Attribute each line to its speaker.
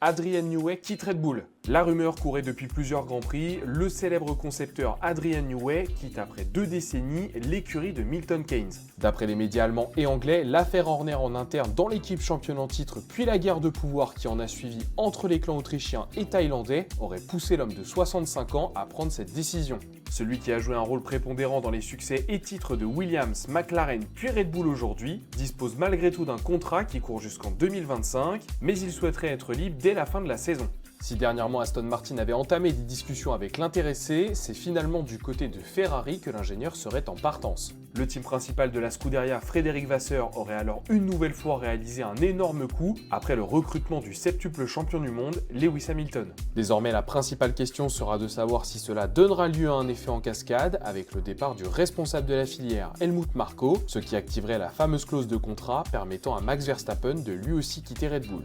Speaker 1: Adrian Newey quitte Red Bull. La rumeur courait depuis plusieurs Grands Prix, le célèbre concepteur Adrian Newey quitte après 2 décennies l'écurie de Milton Keynes. D'après les médias allemands et anglais, l'affaire Horner en interne dans l'équipe championne en titre puis la guerre de pouvoir qui en a suivi entre les clans autrichiens et thaïlandais aurait poussé l'homme de 65 ans à prendre cette décision. Celui qui a joué un rôle prépondérant dans les succès et titres de Williams, McLaren puis Red Bull aujourd'hui, dispose malgré tout d'un contrat qui court jusqu'en 2025, mais il souhaiterait être libre dès la fin de la saison. Si dernièrement Aston Martin avait entamé des discussions avec l'intéressé, c'est finalement du côté de Ferrari que l'ingénieur serait en partance. Le team principal de la Scuderia, Frédéric Vasseur, aurait alors une nouvelle fois réalisé un énorme coup après le recrutement du septuple champion du monde, Lewis Hamilton. Désormais, la principale question sera de savoir si cela donnera lieu à un effet en cascade avec le départ du responsable de la filière, Helmut Marko, ce qui activerait la fameuse clause de contrat permettant à Max Verstappen de lui aussi quitter Red Bull.